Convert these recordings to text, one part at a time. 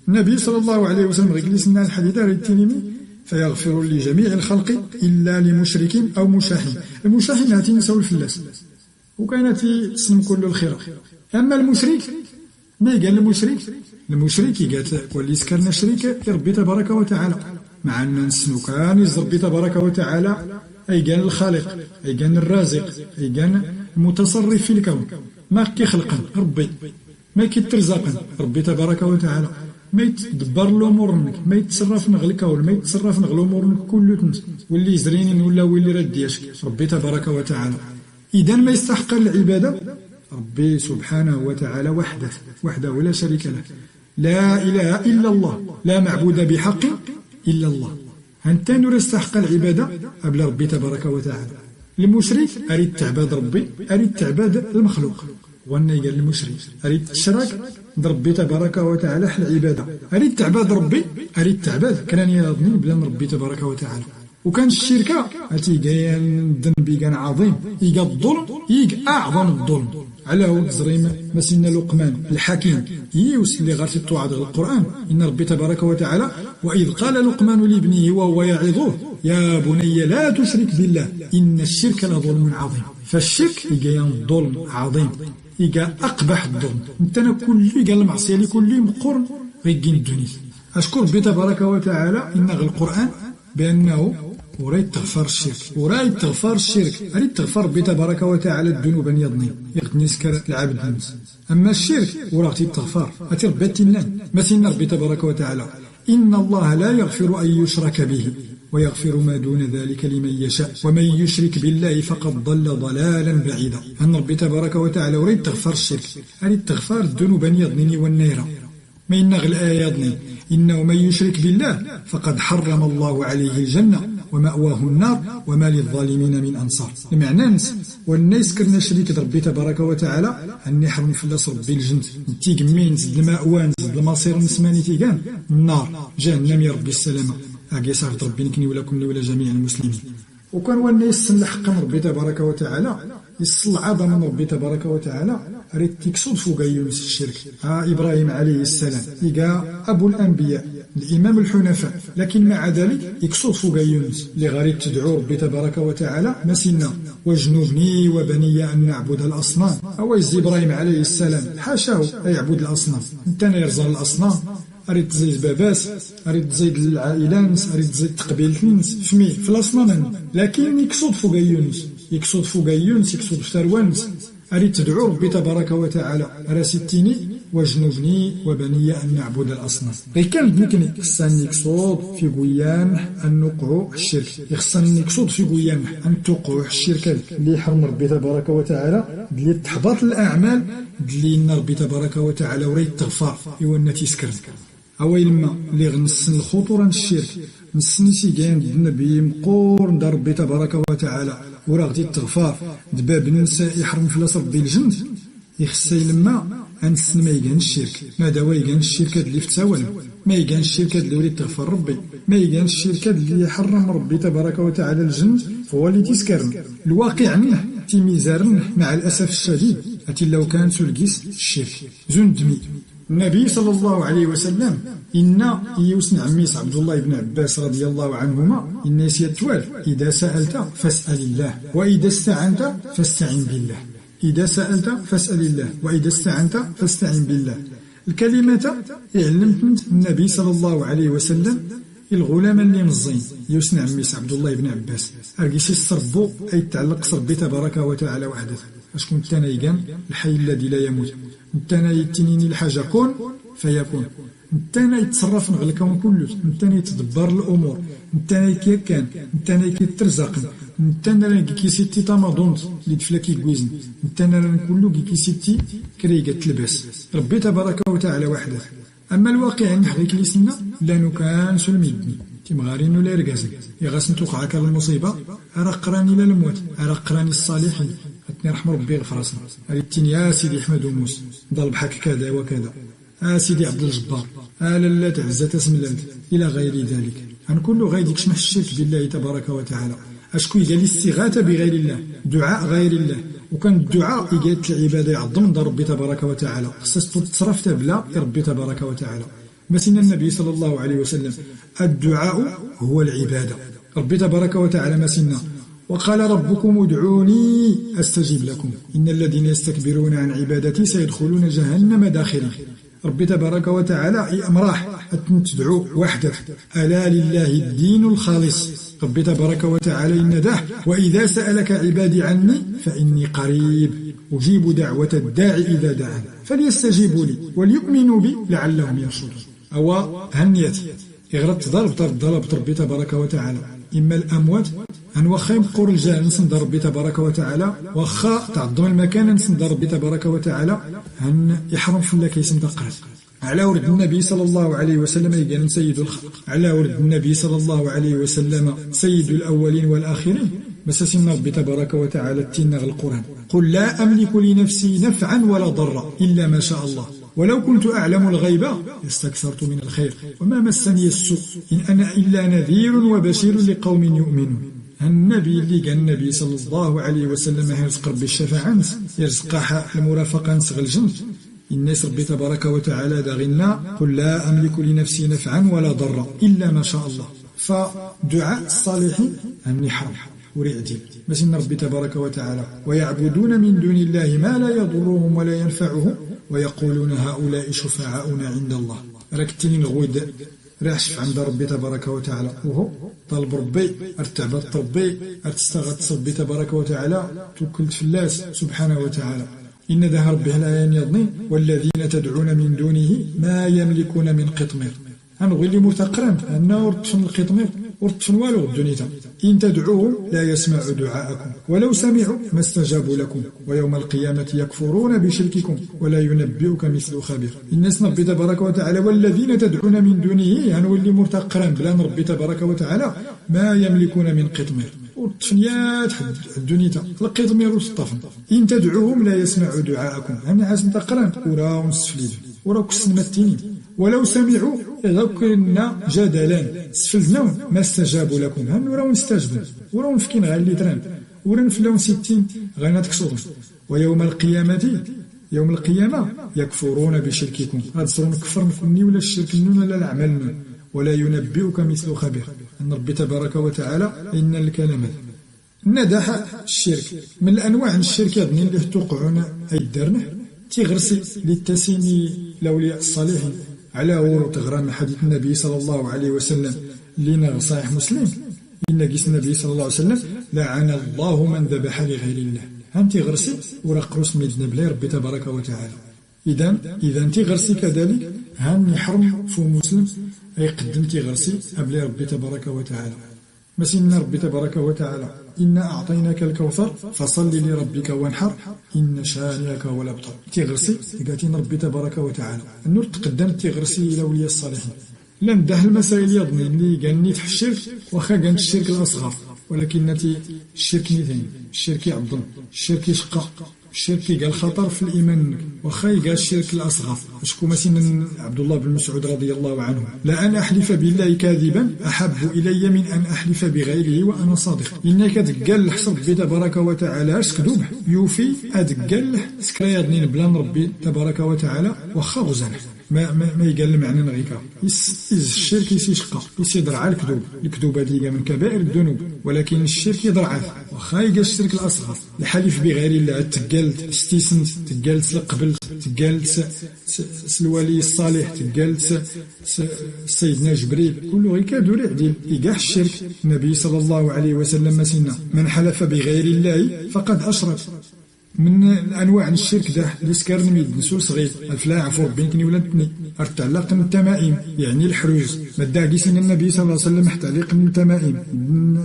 النبي صلى الله عليه وسلم غيجلس لنا الحديث التنمي فيغفر لجميع الخلق إلا لمشرك أو مشاحن. المشاحن هاتي نساو الفلاس وكانت تسلم كل الخير. أما المشرك ما قال المشرك قالت واللي سكرنا شريك ربي تبارك وتعالى، مع أن نسنو كان ربي تبارك وتعالى أي قال الخالق، أي قال الرازق، أي قال المتصرف في الكون، ما كيخلق ربي، ما كيترزق ربي تبارك وتعالى، ما يتدبر الامور منك، ما يتصرف نغ الكون، ما يتصرف نغ الامور منك كله تنت، واللي يزرينين ولا واللي راه ديالك ربي تبارك وتعالى. اذا ما يستحق العباده ربي سبحانه وتعالى وحده ولا شريك له، لا اله الا الله، لا معبود بحق الا الله. انت نور يستحق العباده قبل ربي تبارك وتعالى. المشرك اريد تعباد ربي، اريد تعباد المخلوق، وانا قال المشرك اريد تشرك ربي تبارك وتعالى حل العباده، اريد تعباد ربي، اريد تعباد كان يظني بلا ربي تبارك وتعالى. وكان الشركه اتي كاين الذنب كان عظيم، يجا الظلم اعظم الظلم. على هو زريم مسنا لقمان الحكيم يوس اللي غير توعد القران ان ربي تبارك وتعالى واذ قال لقمان لابنه وهو يعظه يا بني لا تشرك بالله ان الشرك لظلم عظيم. فالشرك يجا ظلم عظيم، يجا أقبح الظلم. انتنا كل قال المعصية لكل مقر غيجين الدنيا. أشكر ربي تبارك وتعالى إن القرآن بأنه وريد تغفر الشرك، أريد تغفر ربي تبارك وتعالى الذنوب يضني يغني سكر العبد الناس. أما الشرك وراه تغفر أتي ربي تنان مثلنا ربي تبارك وتعالى إن الله لا يغفر أن يشرك به ويغفر ما دون ذلك لمن يشاء ومن يشرك بالله فقد ضل ضلالا بعيدا. أن ربي تبارك وتعالى وريد تغفر الشرك، أريد تغفر الذنوب يضني والنيرة ما ينغ الآية يضني إنه من يشرك بالله فقد حرم الله عليه الجنة ومأواه النار وما للظالمين من أنصار. المعنى نس والناس كرنا شريك ربي تبارك وتعالى أني حرم فلاس ربي الجنة نتيق مين زد المأوى نزد المصير نسماني تيقان النار جهنم يا ربي السلامة أجي صافت ربي نكني ولا كني ولا جميع المسلمين. وكان والناس يسن حقا ربي تبارك وتعالى يصل عظم ربي تبارك وتعالى ريت تكسود فوق يونس الشرك. إبراهيم عليه السلام يقى أبو الأنبياء الإمام الحنفاء، لكن مع ذلك يكسود فوق يونس اللي غريب تدعو ربي تبارك وتعالى مسنا واجنبني وبني أن نعبد الأصنام. أويز إبراهيم عليه السلام حاشاه يعبد الأصنام، انتنا يرزان الأصنام أريد تزيد باباس، أريد تزيد العائلانس، أريد تزيد تقبيلتنس فمي في الأصنام، لكن يكسود فوق يونس، يكسود في تروانس. أريد تدعو ربي تبارك وتعالى راسيتيني واجنبني وبني أن نعبد الأصنام. غير كان بنكني خصني يكسود في قويان أن نقعوا الشرك، خصني يكسود في قويان أن توقعوا الشرك اللي حرم ربي تبارك وتعالى، اللي تحبط الأعمال اللي إن ربي تبارك وتعالى وريد تغفر يوانا تيسكر. أوي لما اللي غنسن الخطورة الشرك نسني سيكاين النبي مقور دار ربي تبارك وتعالى وراه غادي تغفر دباب ننسى يحرم فلاس ربي الجند يخصي لما أنسن ما يكان الشرك. ماذا هو يكان الشركة اللي فتاول، ما يكان الشركة اللي يريد تغفر ربي، ما يكان الشركة اللي يحرم ربي تبارك وتعالى الجند فهو اللي تيسكرن. الواقع عنه تيميزارن مع الأسف الشديد أتي لو كان سلقيس الشرك زون دمي. النبي صلى الله عليه وسلم إن يوسن عميس عبد الله بن عباس رضي الله عنهما إن يسيتوال إذا سألت فاسأل الله وإذا استعنت فاستعن بالله. إذا سألت فاسأل الله وإذا استعنت فاستعن بالله. الكلمة علمت النبي صلى الله عليه وسلم الغلام اللي مزين يوسن عميس عبد الله بن عباس أرقيسي الصربو أي تعلق ربي تبارك وتعالى وحده. أشكون تنايقان الحي الذي لا يموت، انتنا يتنيني الحاجة كون فيكون، انتنا يتصرف نغ الكون كله، انتنا يتدبر الأمور، انتنا كيكان، انتنا كيترزق، انتنا كيسيتي تامادونت اللي تفلاكي كويزن، انتنا كله كيسيتي كريقة تلبس ربي تبارك وتعالى وحده. أما الواقع نحريك لي سنة لانو كان سلميدني تيمغارين ولا يرقازن يغاس نتوقعك المصيبة أرى قراني للموت، أرى قراني الصالحين أتني رحم ربي غفراسنا. أريدتني يا سيدي أحمد وموس ضرب حك كذا وكذا، سيدي عبد الجبار لا تعزة تسملنت إلى غير ذلك. أن كل غير يكشمح الشرك بالله تبارك وتعالى. أشكو يقال استغاثة بغير الله، دعاء غير الله، وكان الدعاء إجابة العبادة يعظم دار ربي تبارك وتعالى، خصص تصرفت بلا ربي تبارك وتعالى. مسنا النبي صلى الله عليه وسلم الدعاء هو العبادة. ربي تبارك وتعالى مسنا وقال ربكم ادعوني أستجب لكم إن الذين يستكبرون عن عبادتي سيدخلون جهنم داخلين. ربي تبارك وتعالى أمراح تدعو وحده ألا لله الدين الخالص. ربي تبارك وتعالى إنداه وإذا سألك عبادي عني فإني قريب أجيب دعوة الداعي إذا دعان فليستجيبوا لي وليؤمنوا بي لعلهم يرشدون. أو هنيتي إغرت ضرب ربي تبارك وتعالى إما الأموات أن وخا يبقوا رجال نسند ربي تبارك وتعالى وخا تعظم المكان نسند ربي تبارك وتعالى هن يحرم في الله كيسن تقرأ على ورد النبي صلى الله عليه وسلم يقال سيد الخلق على ورد النبي صلى الله عليه وسلم سيد الأولين والآخرين مساسنا ربي تبارك وتعالى تنغ القرآن قل لا أملك لنفسي نفعا ولا ضرا إلا ما شاء الله ولو كنت أعلم الغيب استكثرت من الخير وما مسني السوء إن أنا إلا نذير وبشير لقوم يؤمنون. النبي اللي قال النبي صلى الله عليه وسلم يرزق ربي الشفاعة يرزق المرافقة نسغ الجنة الناس ربي تبارك وتعالى داغنا قل لا أملك لنفسي نفعا ولا ضرا إلا ما شاء الله. فدعاء الصالحين أني حرم ورعدي مسنا ربي تبارك وتعالى ويعبدون من دون الله ما لا يضرهم ولا ينفعهم ويقولون هؤلاء شفعاؤنا عند الله. ركتني الغود راش عند ربي تبارك وتعالى وهو طالب ربي ارتعبت ربي ارتستغط ربي تبارك وتعالى توكلت في الله سبحانه وتعالى. إن ذا ربي الآيان يضني والذين تدعون من دونه ما يملكون من قطمير. هنغي اللي متقرن أنه ورطفن القطمير ورطفن والو الدنيا إن تدعوهم لا يسمع دعاءكم ولو سمعوا ما استجابوا لكم ويوم القيامة يكفرون بشرككم ولا ينبئك مثل خبير. الناس ربي تبارك وتعالى والذين تدعون من دونه هنولي مرتقرن بلان ربي تبارك وتعالى ما يملكون من قطمير ورطفنيات الدنيا القطمير والصطفن إن تدعوهم لا يسمع دعاءكم هنا عاس نتقرن وراهم السفليد وراهم كسنمتينين ولو سمعوا ذكرنا جدلا سفلنا ما استجابوا لكم هم وراهم استجبوا وراهم فكين غير اللي دران ورن فلون 60 غير تكسرون ويوم القيامة يوم القيامة يكفرون بشرككم هذا صرون كفر نفني ولا الشرك ولا الأعمال ولا ينبئك مثل خبير. أن ربي تبارك وتعالى إن الكلام ندح الشرك من الأنواع الشرك يظني اللي توقعون أي درنه تغرسي للتسيني الأولياء الصالحين على ورد غرام حديث النبي صلى الله عليه وسلم لنا صحيح مسلم إن قيس النبي صلى الله عليه وسلم لعن الله من ذبح لغير الله. أنت غرسي ورقروس ميدنا بلا ربي تبارك وتعالى. إذا أنت غرسي كذلك هان يحرم فو مسلم يقدم تغرسي أبلا ربي تبارك وتعالى. مسنا ربي تبارك وتعالى إنا أعطيناك الكوثر فصل لربك وانحر إن شانئك هو الأبتر. تغرسي قاتين ربي تبارك وتعالى النور تقدم تغرسي إلى أولياء الصالحين لن ده المسائل يضني اللي قال نتح الشرك وخا قال الشرك الأصغر ولكن نتي الشرك نثين الشرك يعظم الشرك يشقى الشرك قال خطر في الإيمان وخا قال الشرك الأصغر أشكو مثلا عبد الله بن مسعود رضي الله عنه لا أن أحلف بالله كاذبا أحب إلي من أن أحلف بغيره وأنا صادق. إنك تقال حسب ربي تبارك وتعالى أشكدوب يوفي أتقال سكريا ضنين بلان ربي تبارك وتعالى وخا غزانه ما يقال معنى نغيكا الشرك يشقى يدرع الكذوب هذه من كبائر الذنوب ولكن الشرك يدرع وخا يقال الشرك الأصغر الحلف بغير الله تقالت استيسنت تقالت قبل تقالت الولي الصالح تقالت سيدنا جبريل كله غير دوري عديل يقاح الشرك. النبي صلى الله عليه وسلم مسنا من حلف بغير الله فقد أشرك. من الأنواع الشرك ده اللي سكرن ميد نسول صغير الفلاح عفور بينكني ولدتني ارتعلق من التمائم يعني الحروز مدى قيسين النبي صلى الله عليه وسلم احتلق من التمائم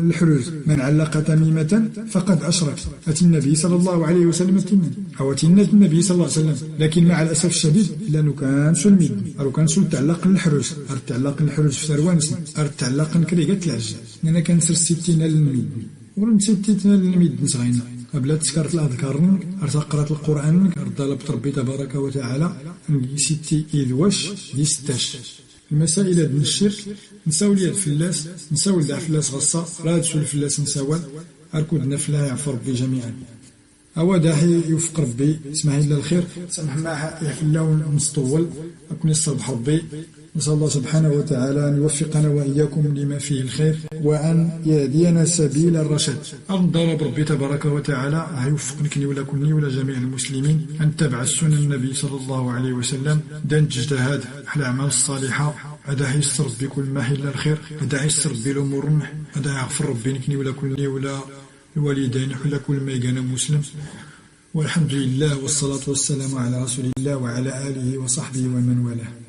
الحروز من علق تميمة فقد أشرك. أتي النبي صلى الله عليه وسلم التميم أو أتي النبي صلى الله عليه وسلم لكن مع الأسف الشديد لأنه كان سول ميد أو كان سول تعلق الحروز ارتعلق الحروز في سروانس ارتعلق كريقة العجل أنا كان سر 60 للميد ورن 60 للميد نصغينا قبل تذكرت الأذكار أرتقرت القرآن طلبت ربي تبارك وتعالى ستي إذوش دي ستاش المسائل من الشرك نساول يد فلاس نساول دع فلاس غصة رادسو الفلاس نساول أركودنا فلا يعفو ربي جميعا أو داحي يوفق ربي اسمعي إلا الخير سمح معها يحفلا ونسطول أكون الصبح ربي نسأل الله سبحانه وتعالى أن يوفقنا وإياكم لما فيه الخير وأن يهدينا سبيل الرشد. أرضى ربي تبارك وتعالى يوفقني ولا كني ولا جميع المسلمين أن نتبع سنن النبي صلى الله عليه وسلم، دان تجتهد على الأعمال الصالحة، هذا يسر ربي كل ما حل الخير، هذا يسر ربي الأمور الرمح، هذا يغفر ربي نكني ولا كني ولا الوالدين ولا كل ما يقانا مسلم. والحمد لله والصلاة والسلام على رسول الله وعلى آله وصحبه ومن والاه.